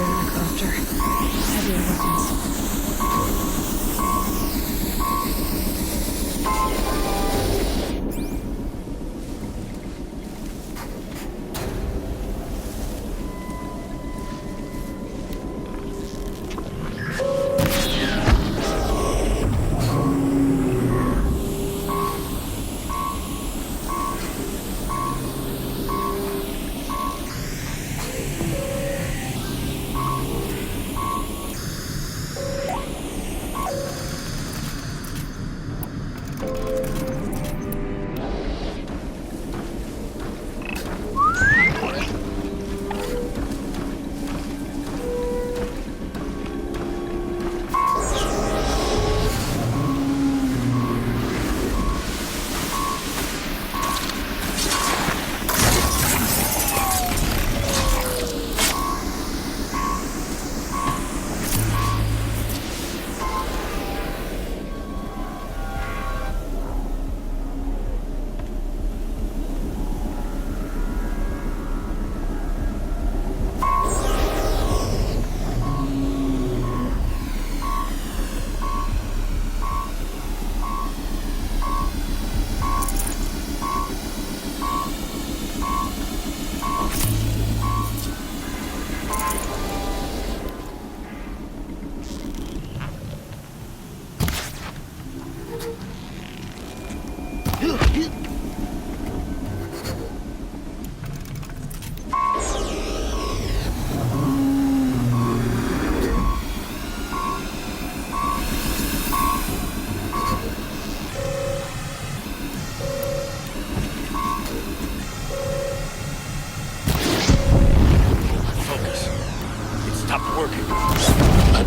aircrafter. Heavier weapons.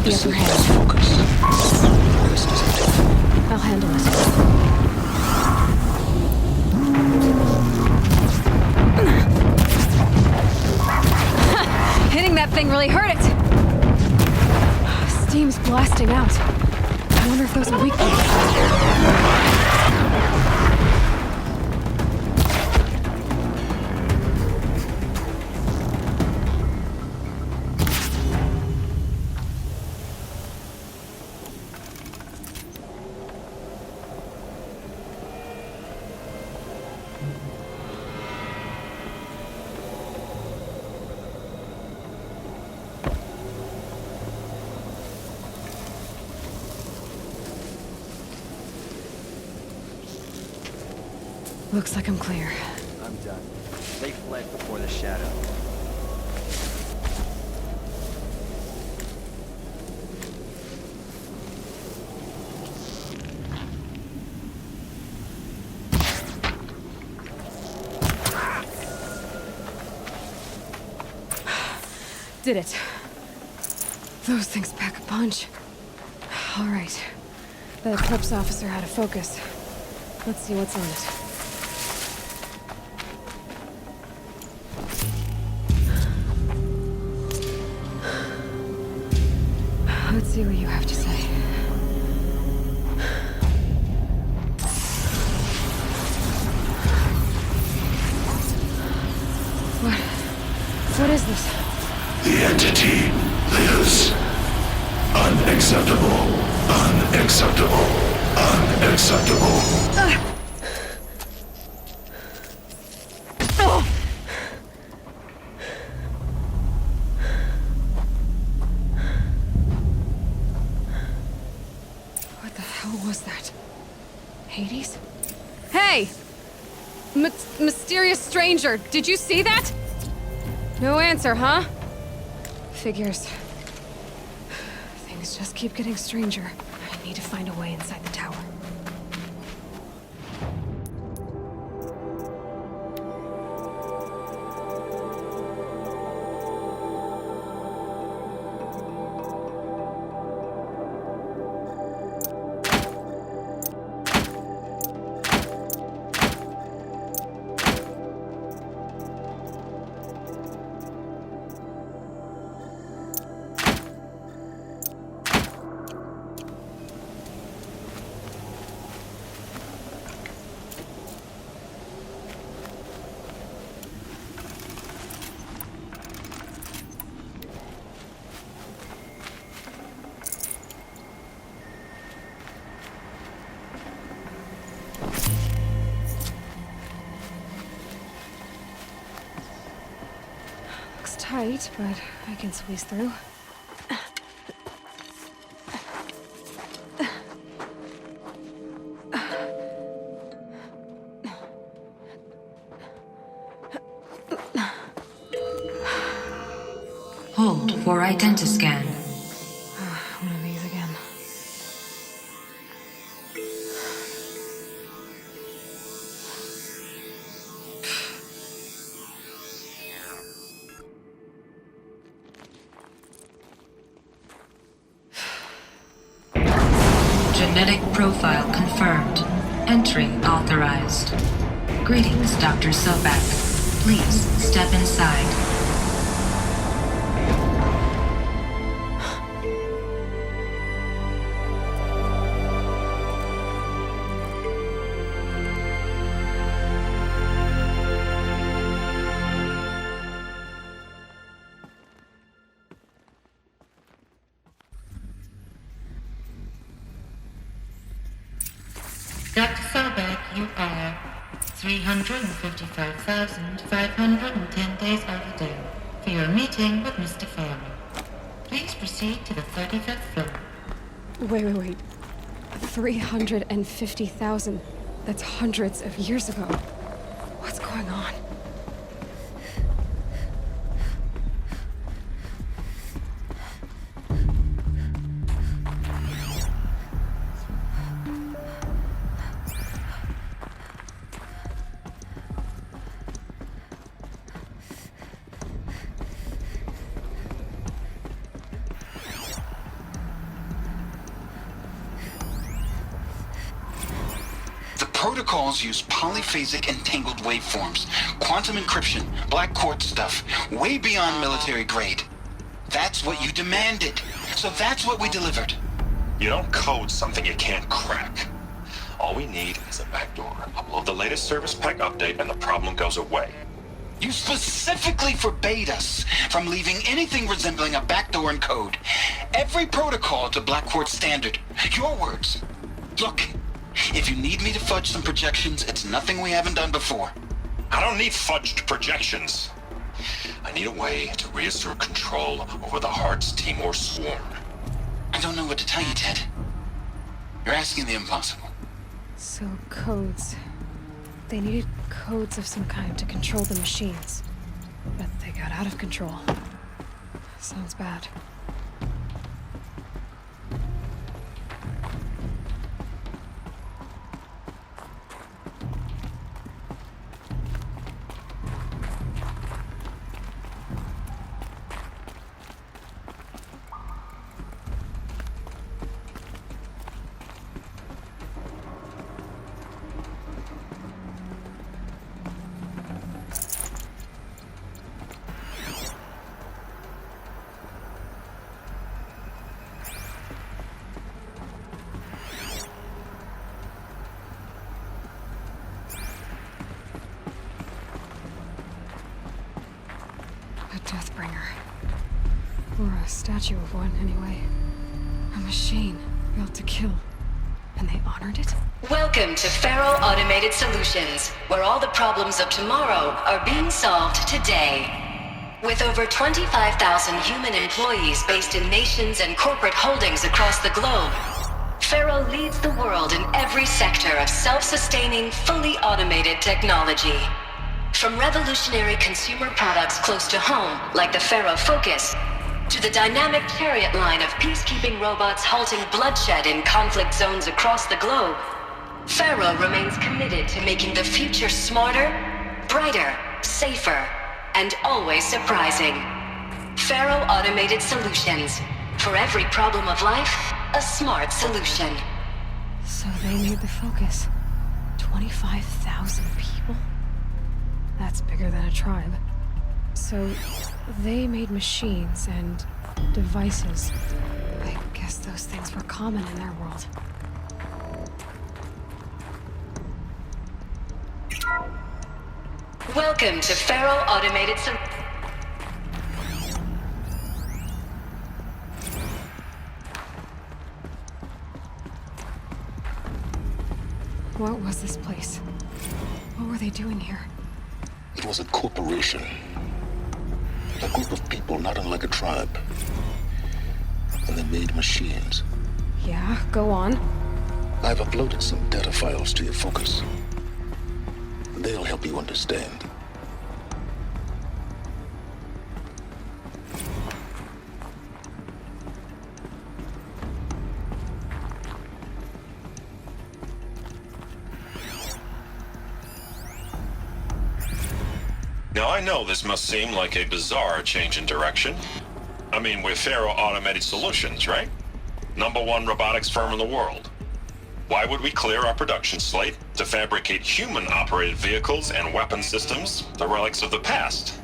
The upper hand. Focus. Focus detected. I'll handle it. Hitting that thing really hurt it! Steam's blasting out. I wonder if those are weak points. Looks like I'm clear. I'm done. They fled before the shadow. Did it. Those things pack a punch. All right. The Eclipse officer had a focus. Let's see what's in it. Let's see what you have to say. What is this? The entity lives. Unacceptable. Unacceptable. Unacceptable. What the hell was that? Hades? Hey! Mysterious stranger, did you see that? No answer, huh? Figures. Things just keep getting stranger. I need to find a way inside the tower. tight, but I can squeeze through. Hold for identiscan. One of these again. Genetic profile confirmed. Entry authorized. Greetings, Dr. Sobek. Please step inside. Dr. Sobek, you are 355,510 days overdue for your meeting with Mr. Farmer. Please proceed to the 35th floor. Wait. 350,000. That's hundreds of years ago. What's going on? Protocols use polyphasic entangled waveforms, quantum encryption, black quartz stuff, way beyond military grade. That's what you demanded, so that's what we delivered. You don't code something you can't crack. All we need is a backdoor. Upload the latest service pack update and the problem goes away. You specifically forbade us from leaving anything resembling a backdoor in code. Every protocol to black quartz standard. Your words. Look. If you need me to fudge some projections, it's nothing we haven't done before. I don't need fudged projections. I need a way to reassert control over the Heart's Timor swarm. I don't know what to tell you, Ted. You're asking the impossible. So, codes. They needed codes of some kind to control the machines. But they got out of control. Sounds bad. Deathbringer. Or a statue of one, anyway. A machine built to kill. And they honored it? Welcome to Faro Automated Solutions, where all the problems of tomorrow are being solved today. With over 25,000 human employees based in nations and corporate holdings across the globe, Faro leads the world in every sector of self-sustaining, fully automated technology. From revolutionary consumer products close to home, like the Faro Focus, to the dynamic chariot line of peacekeeping robots halting bloodshed in conflict zones across the globe, Faro remains committed to making the future smarter, brighter, safer, and always surprising. Faro Automated Solutions. For every problem of life, a smart solution. So they made the Focus. 25,000 people? That's bigger than a tribe. So, they made machines and devices. I guess those things were common in their world. Welcome to Faro Automated What was this place? What were they doing here? It was a corporation. A group of people not unlike a tribe. And they made machines. Yeah, go on. I've uploaded some data files to your focus. They'll help you understand. Now, I know this must seem like a bizarre change in direction. I mean, we're Faro Automated Solutions, right? #1 robotics firm in the world. Why would we clear our production slate to fabricate human-operated vehicles and weapon systems, the relics of the past?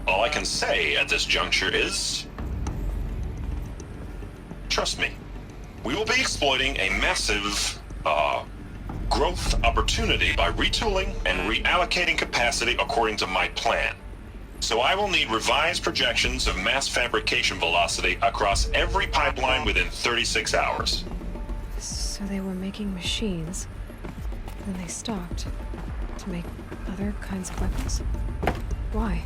All I can say at this juncture is... trust me, we will be exploiting a massive, growth opportunity by retooling and reallocating capacity according to my plan. So I will need revised projections of mass fabrication velocity across every pipeline within 36 hours. So they were making machines, then they stopped to make other kinds of weapons? Why?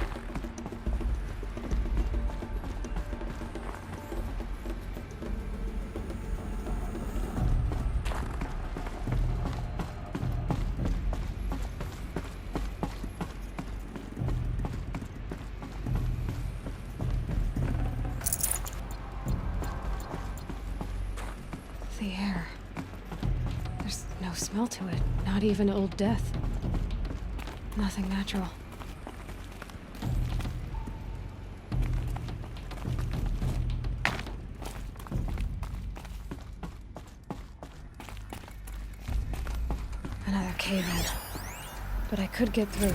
The air. There's no smell to it, not even old death. Nothing natural. Another cave-in. But I could get through.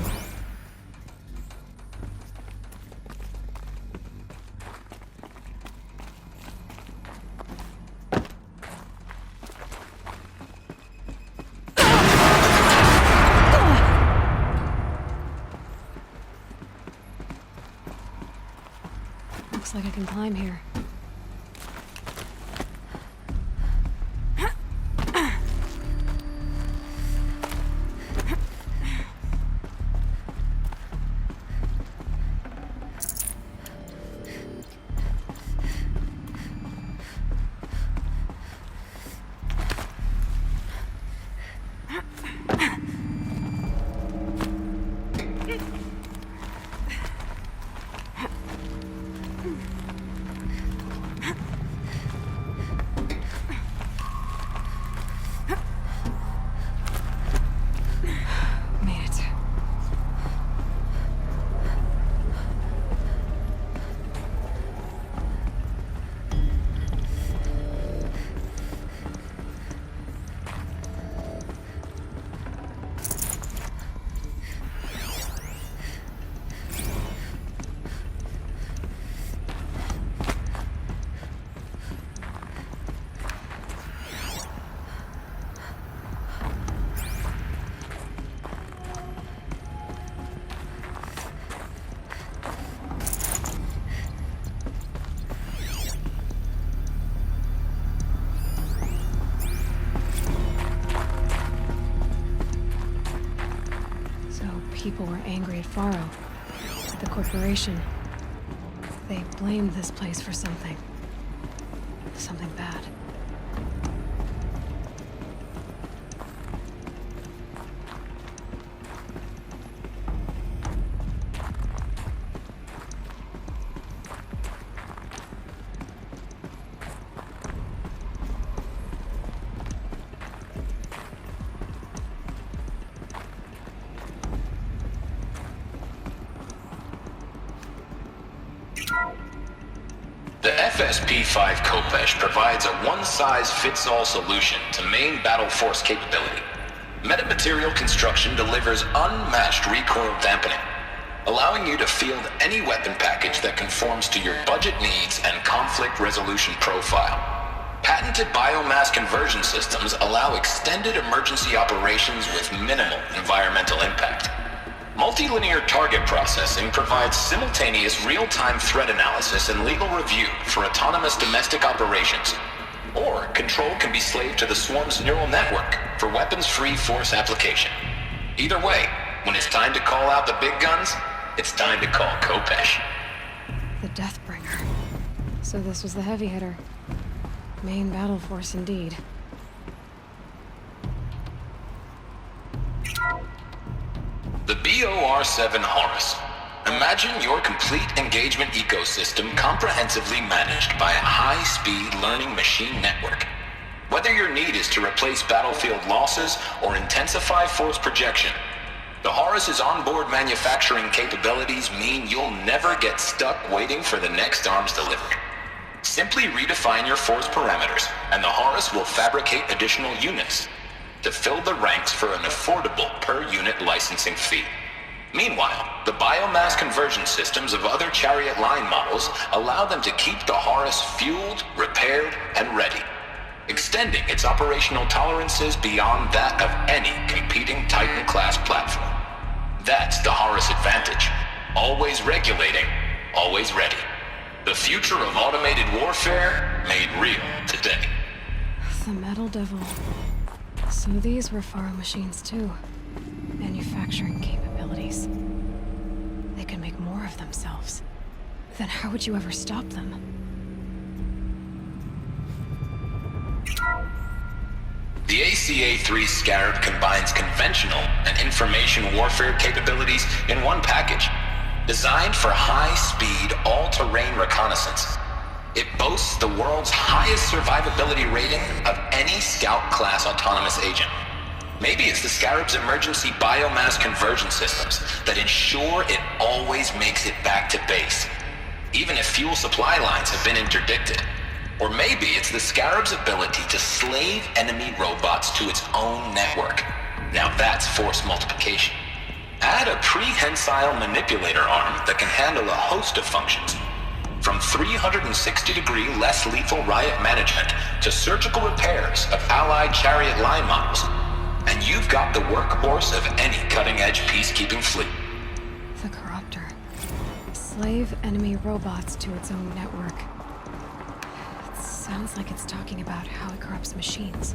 Looks like I can climb here. People were angry at Faro, at the corporation. They blamed this place for something. Something bad. The FSP-5 Kopesh provides a one-size-fits-all solution to main battle force capability. Metamaterial construction delivers unmatched recoil dampening, allowing you to field any weapon package that conforms to your budget needs and conflict resolution profile. Patented biomass conversion systems allow extended emergency operations with minimal environmental impact. Multilinear target processing provides simultaneous real-time threat analysis and legal review for autonomous domestic operations. Or control can be slaved to the swarm's neural network for weapons-free force application. Either way, when it's time to call out the big guns, it's time to call Kopesh. the Deathbringer. So this was the heavy hitter. Main battle force indeed. The BOR-7 Horus. Imagine your complete engagement ecosystem comprehensively managed by a high-speed learning machine network. Whether your need is to replace battlefield losses or intensify force projection, the Horus's onboard manufacturing capabilities mean you'll never get stuck waiting for the next arms delivery. Simply redefine your force parameters, and the Horus will fabricate additional units to fill the ranks for an affordable per-unit licensing fee. Meanwhile, the biomass conversion systems of other chariot line models allow them to keep the Horus fueled, repaired, and ready, extending its operational tolerances beyond that of any competing Titan-class platform. That's the Horus advantage. Always regulating, always ready. The future of automated warfare made real today. The Metal Devil. So these were Faro machines too. Manufacturing capabilities. They could make more of themselves. Then how would you ever stop them? The ACA-3 Scarab combines conventional and information warfare capabilities in one package, designed for high-speed, all-terrain reconnaissance. It boasts the world's highest survivability rating of any Scout-class autonomous agent. Maybe it's the Scarab's emergency biomass conversion systems that ensure it always makes it back to base, even if fuel supply lines have been interdicted. Or maybe it's the Scarab's ability to slave enemy robots to its own network. Now that's force multiplication. Add a prehensile manipulator arm that can handle a host of functions, from 360-degree less lethal riot management to surgical repairs of allied chariot line models, and you've got the workhorse of any cutting-edge peacekeeping fleet. The Corruptor. Slave enemy robots to its own network. Sounds like it's talking about how it corrupts machines.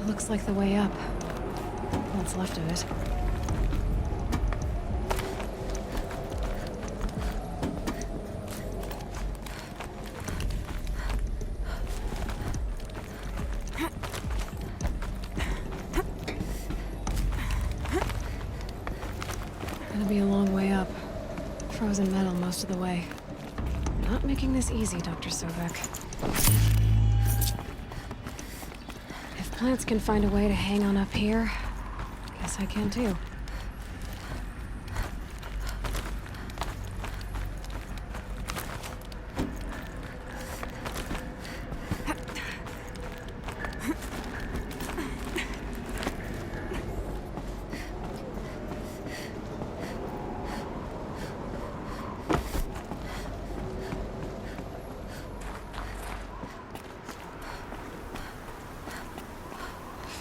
Looks like the way up. What's left of it. Gonna be a long way up. Frozen metal most of the way. Not making this easy, Dr. Sobek. If plants can find a way to hang on up here, guess I can too.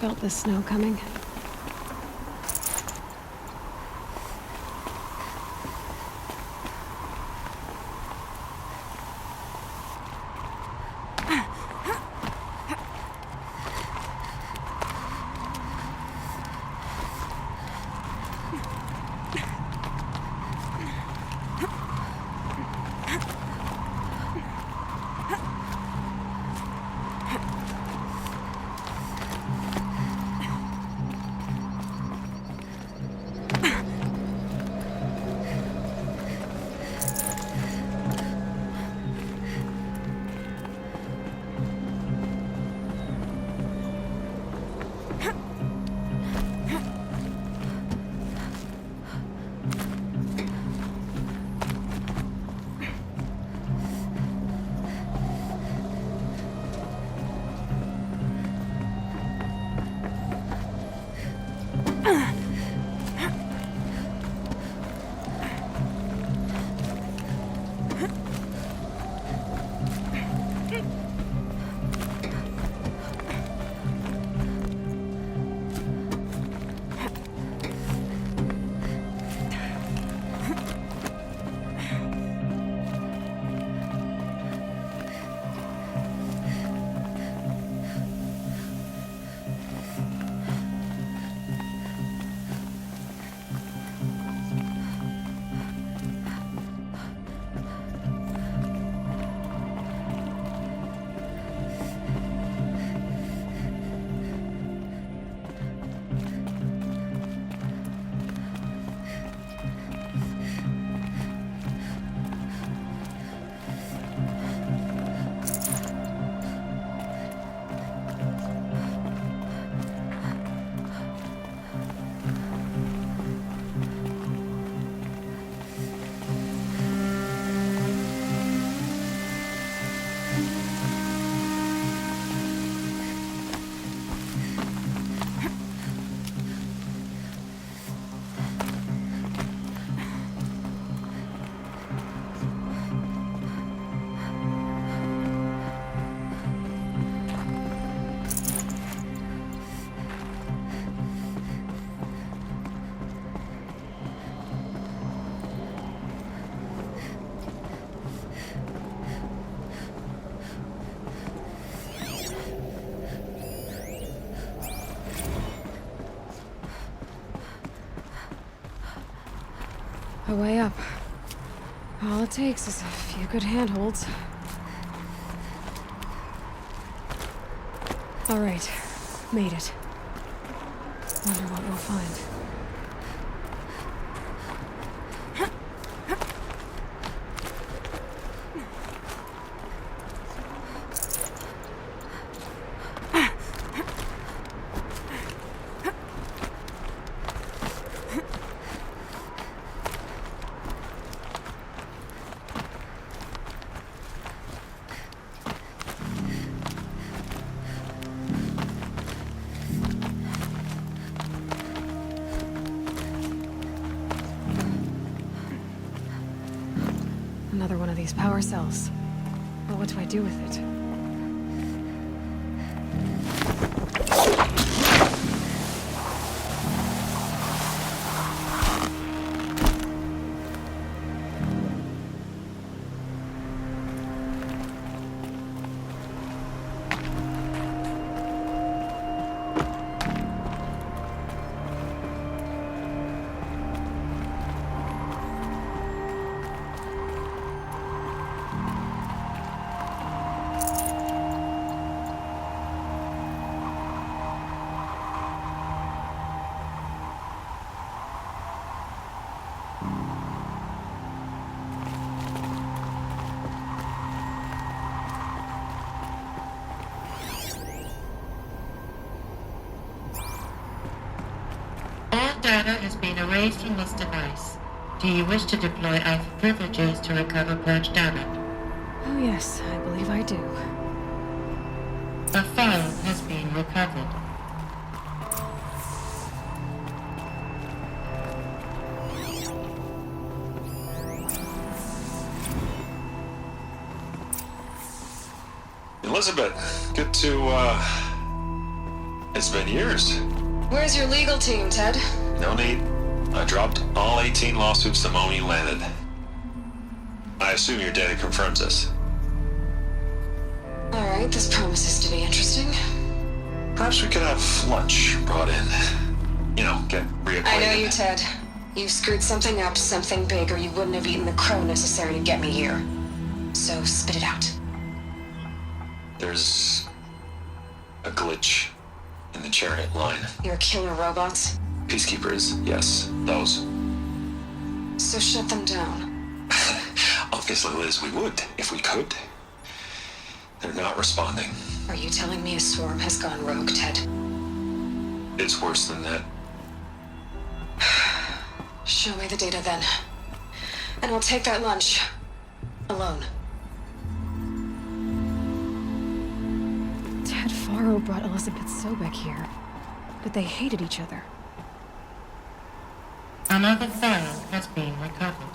Felt the snow coming. a way up. All it takes is a few good handholds. All right, made it. Wonder what we'll find. Another one of these power cells. But what do I do with it? All data has been erased from this device. Do you wish to deploy Alpha privileges to recover purged data? Oh yes, I believe I do. A file has been recovered. Elizabeth, good to, it's been years. Where's your legal team, Ted? No need. I dropped all 18 lawsuits the moment you landed. I assume your data confirms this. Alright, this promises to be interesting. Perhaps we could have lunch brought in. You know, get reacquainted. I know you, Ted. You screwed something up, something big, or you wouldn't have eaten the crow necessary to get me here. So spit it out. There's a glitch in the chariot line. Your killer robots? Peacekeepers, yes, those. So shut them down. Obviously, Liz, we would, if we could. They're not responding. Are you telling me a swarm has gone rogue, Ted? It's worse than that. Show me the data then. And I'll take that lunch. Alone. Ted Faro brought Elizabeth Sobek here, but they hated each other. Another file has been recovered.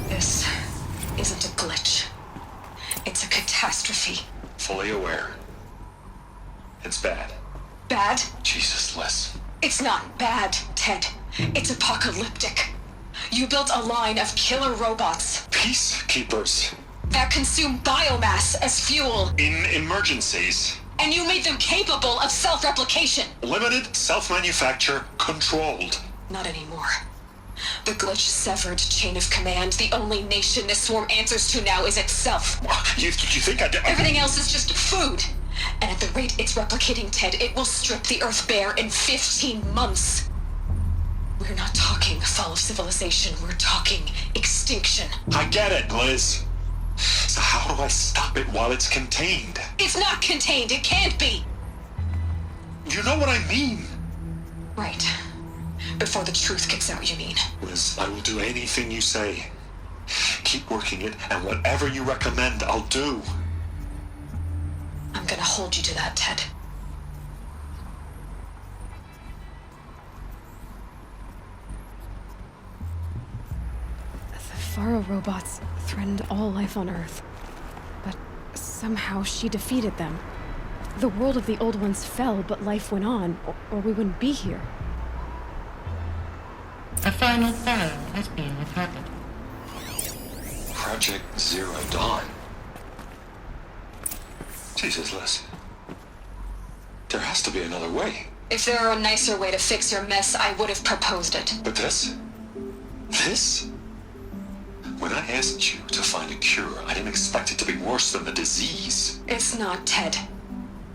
This isn't a glitch. It's a catastrophe. Fully aware. It's bad. Bad? Jesus, Liz. It's not bad, Ted. It's apocalyptic. You built a line of killer robots Peacekeepers. that consume biomass as fuel, In emergencies. and you made them capable of self-replication. Limited, self-manufacture, controlled. Not anymore. The glitch severed chain of command. The only nation this swarm answers to now is itself. You think I did? Everything else is just food. And at the rate it's replicating, Ted, it will strip the Earth bare in 15 months. We're not talking fall of civilization. We're talking extinction. I get it, Liz. So how do I stop it while it's contained? It's not contained. It can't be. You know what I mean. Right. Before the truth gets out, you mean? Liz, I will do anything you say. Keep working it, and whatever you recommend, I'll do. I'm gonna hold you to that, Ted. The Faro robots threatened all life on Earth, but somehow she defeated them. The world of the old ones fell, but life went on, or we wouldn't be here. A final file has been recovered. Project Zero Dawn. Jesus, Liz. There has to be another way. If there were a nicer way to fix your mess, I would have proposed it. But this? This? When I asked you to find a cure, I didn't expect it to be worse than the disease. It's not, Ted.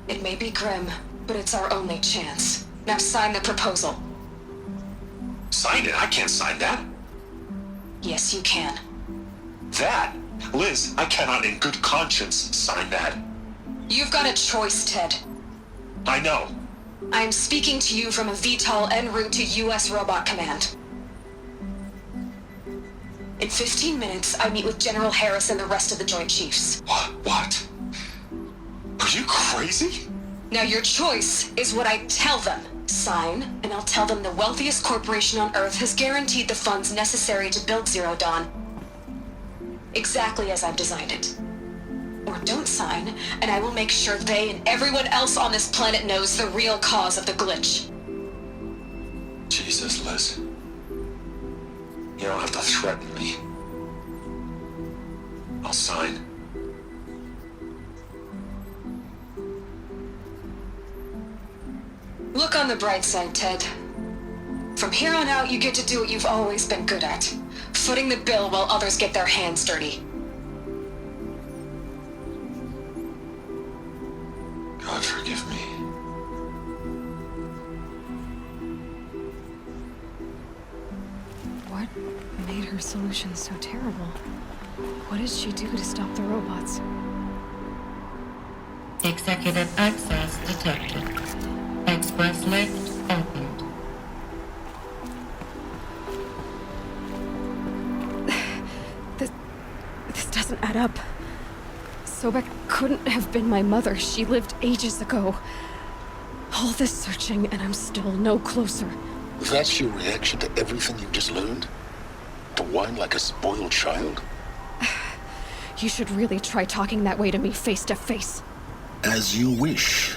It may be grim, but it's our only chance. Now sign the proposal. Sign it? I can't sign that. Yes, you can. That? Liz, I cannot in good conscience sign that. You've got a choice, Ted. I know. I am speaking to you from a VTOL en route to U.S. Robot Command. In 15 minutes, I meet with General Harris and the rest of the Joint Chiefs. What? Are you crazy? Now your choice is what I tell them. Sign, and I'll tell them the wealthiest corporation on Earth has guaranteed the funds necessary to build Zero Dawn. Exactly as I've designed it. Or don't sign, and I will make sure they and everyone else on this planet knows the real cause of the glitch. Jesus, Liz. You don't have to threaten me. I'll sign. Look on the bright side, Ted. From here on out, you get to do what you've always been good at. Footing the bill while others get their hands dirty. God forgive me. What made her solution so terrible? What did she do to stop the robots? Executive access detected. Express lift opened. This doesn't add up. Sobek couldn't have been my mother. She lived ages ago. All this searching, and I'm still no closer. That's your reaction to everything you've just learned? To whine like a spoiled child? You should really try talking that way to me face to face. As you wish.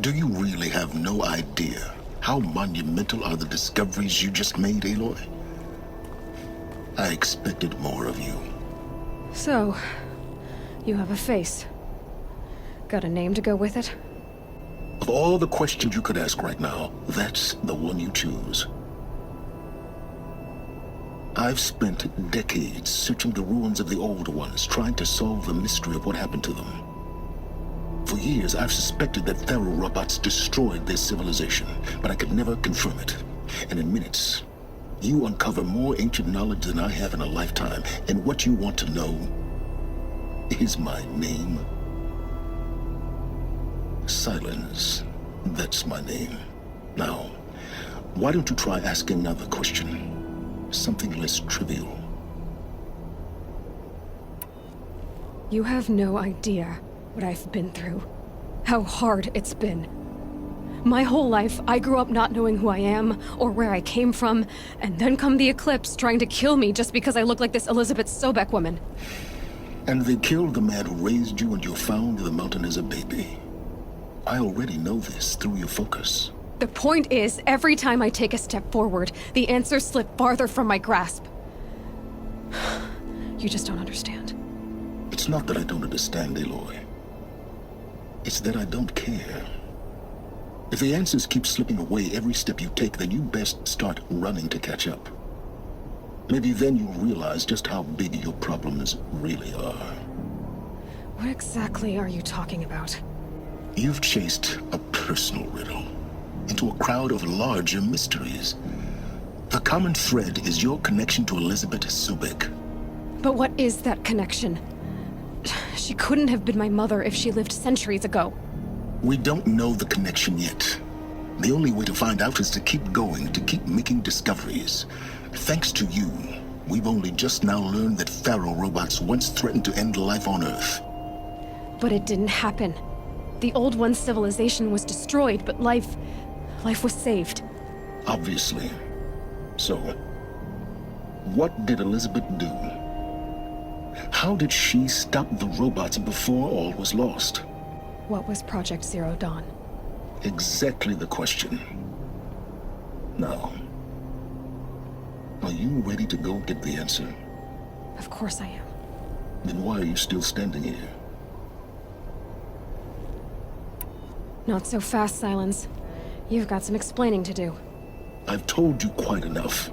Do you really have no idea how monumental are the discoveries you just made, Aloy? I expected more of you. So, you have a face. Got a name to go with it? Of all the questions you could ask right now, that's the one you choose. I've spent decades searching the ruins of the old ones, trying to solve the mystery of what happened to them. For years, I've suspected that Faro robots destroyed their civilization, but I could never confirm it. And in minutes, you uncover more ancient knowledge than I have in a lifetime, and what you want to know is my name. Silence. That's my name. Now, why don't you try asking another question? Something less trivial. You have no idea what I've been through. How hard it's been. My whole life, I grew up not knowing who I am or where I came from, and then come the Eclipse trying to kill me just because I look like this Elizabeth Sobek woman. And they killed the man who raised you and you found the mountain as a baby. I already know this through your focus. The point is, every time I take a step forward, the answers slip farther from my grasp. You just don't understand. It's not that I don't understand, Aloy. It's that I don't care. If the answers keep slipping away every step you take, then you best start running to catch up. Maybe then you'll realize just how big your problems really are. What exactly are you talking about? You've chased a personal riddle into a crowd of larger mysteries. The common thread is your connection to Elizabeth Sobek. But what is that connection? She couldn't have been my mother if she lived centuries ago. We don't know the connection yet. The only way to find out is to keep going, to keep making discoveries. Thanks to you, we've only just now learned that Faro robots once threatened to end life on Earth. But it didn't happen. The old one's civilization was destroyed, but life was saved. Obviously. So, what did Elizabeth do? How did she stop the robots before all was lost? What was Project Zero Dawn? Exactly the question. Now, are you ready to go get the answer? Of course I am. Then why are you still standing here? Not so fast, Silence. You've got some explaining to do. I've told you quite enough.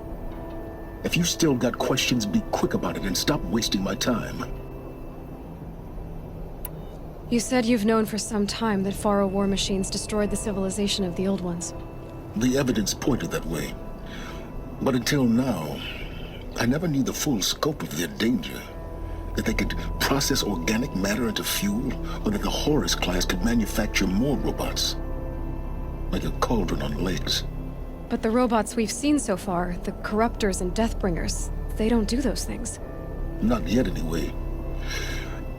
If you still got questions, be quick about it and stop wasting my time. You said you've known for some time that Faro war machines destroyed the civilization of the Old Ones. The evidence pointed that way. But until now, I never knew the full scope of their danger. That they could process organic matter into fuel, or that the Horus class could manufacture more robots. Like a cauldron on legs. But the robots we've seen so far, the Corruptors and Deathbringers, they don't do those things. Not yet, anyway.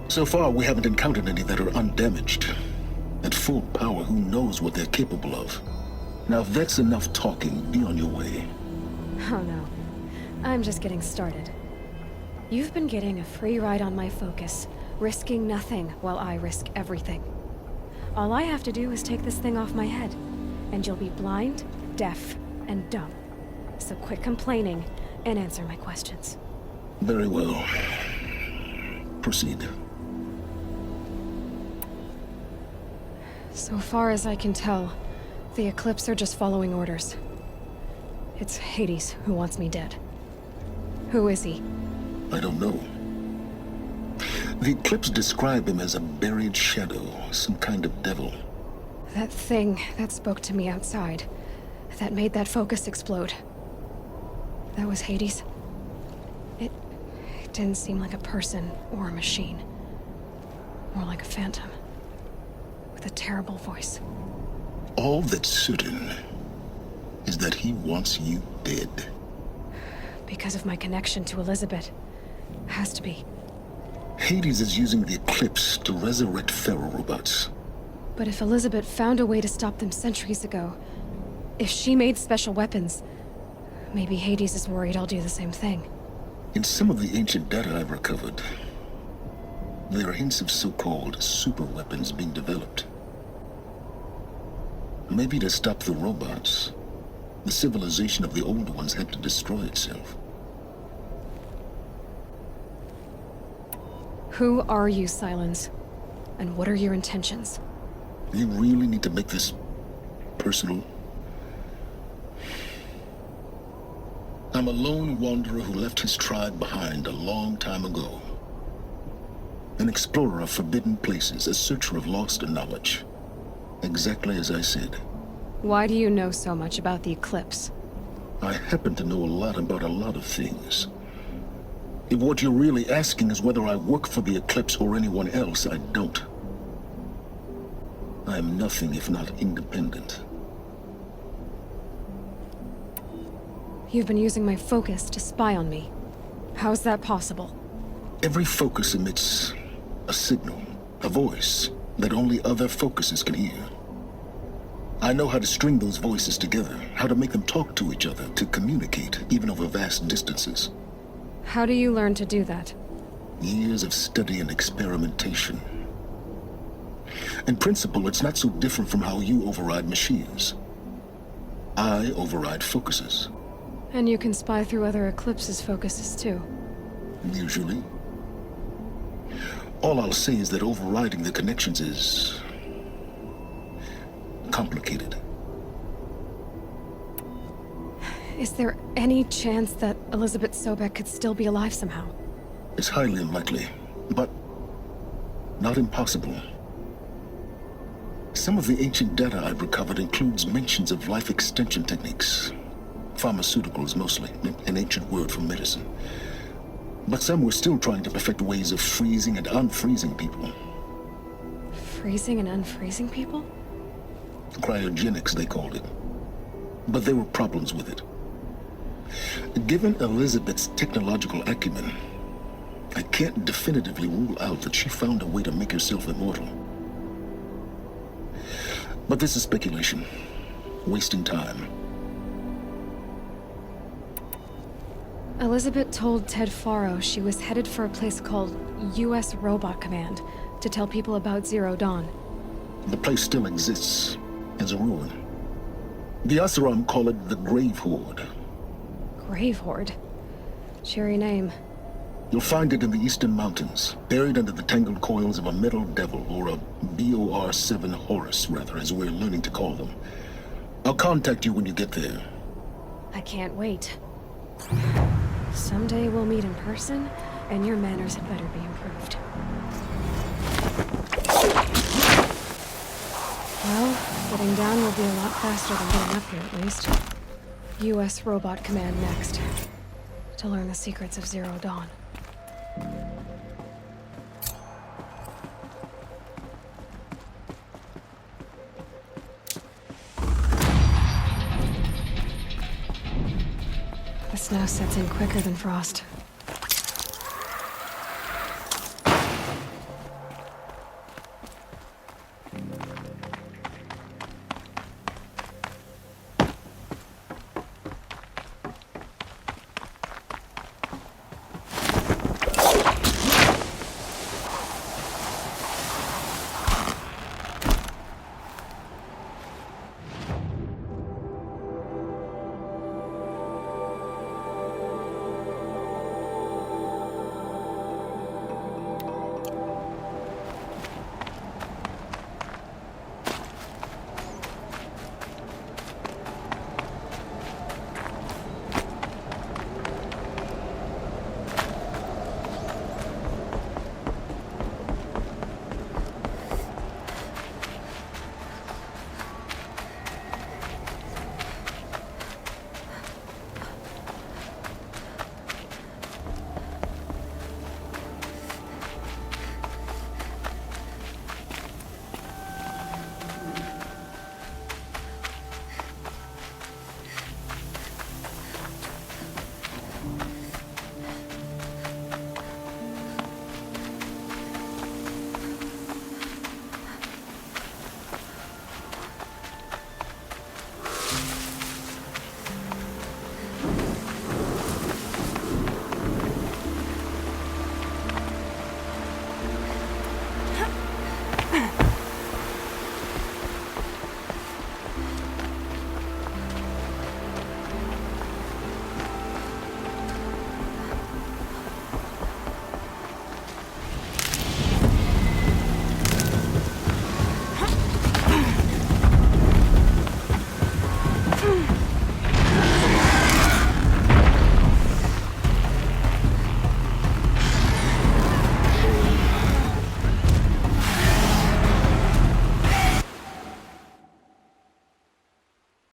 So far, we haven't encountered any that are undamaged. At full power, who knows what they're capable of? Now, if that's enough talking, be on your way. Oh no. I'm just getting started. You've been getting a free ride on my focus, risking nothing while I risk everything. All I have to do is take this thing off my head, and you'll be blind, deaf, and dumb. So quit complaining and answer my questions. Very well. Proceed. So far as I can tell, the Eclipse are just following orders. It's Hades who wants me dead. Who is he? I don't know. The Eclipse describe him as a buried shadow, some kind of devil. That thing that spoke to me outside, that made that focus explode. That was Hades. It didn't seem like a person or a machine. More like a phantom. With a terrible voice. All that's certain is that he wants you dead. Because of my connection to Elizabeth. Has to be. Hades is using the Eclipse to resurrect Pharaoh robots. But if Elizabeth found a way to stop them centuries ago, if she made special weapons, maybe Hades is worried I'll do the same thing. In some of the ancient data I've recovered, there are hints of so-called super weapons being developed. Maybe to stop the robots, the civilization of the old ones had to destroy itself. Who are you, Silence? And what are your intentions? You really need to make this personal? I'm a lone wanderer who left his tribe behind a long time ago. An explorer of forbidden places, a searcher of lost knowledge. Exactly as I said. Why do you know so much about the Eclipse? I happen to know a lot about a lot of things. If what you're really asking is whether I work for the Eclipse or anyone else, I don't. I am nothing if not independent. You've been using my focus to spy on me. How's that possible? Every focus emits a signal, a voice, that only other focuses can hear. I know how to string those voices together, how to make them talk to each other, to communicate, even over vast distances. How do you learn to do that? Years of study and experimentation. In principle, it's not so different from how you override machines. I override focuses. And you can spy through other Eclipse's focuses too. Usually. All I'll say is that overriding the connections is complicated. Is there any chance that Elizabeth Sobek could still be alive somehow? It's highly unlikely, but not impossible. Some of the ancient data I've recovered includes mentions of life extension techniques. Pharmaceuticals mostly, an ancient word for medicine. But some were still trying to perfect ways of freezing and unfreezing people. Freezing and unfreezing people? Cryogenics, they called it. But there were problems with it. Given Elizabeth's technological acumen, I can't definitively rule out that she found a way to make herself immortal. But this is speculation. Wasting time. Elizabeth told Ted Faro she was headed for a place called U.S. Robot Command to tell people about Zero Dawn. The place still exists as a ruin. The Asuram call it the Grave Horde. Grave Horde? Cheery name. You'll find it in the Eastern Mountains, buried under the tangled coils of a metal devil, or a BOR-7 Horus, rather, as we're learning to call them. I'll contact you when you get there. I can't wait. Someday we'll meet in person, and your manners had better be improved. Well, getting down will be a lot faster than getting up here, at least. U.S. Robot Command next. To learn the secrets of Zero Dawn. The snow sets in quicker than frost.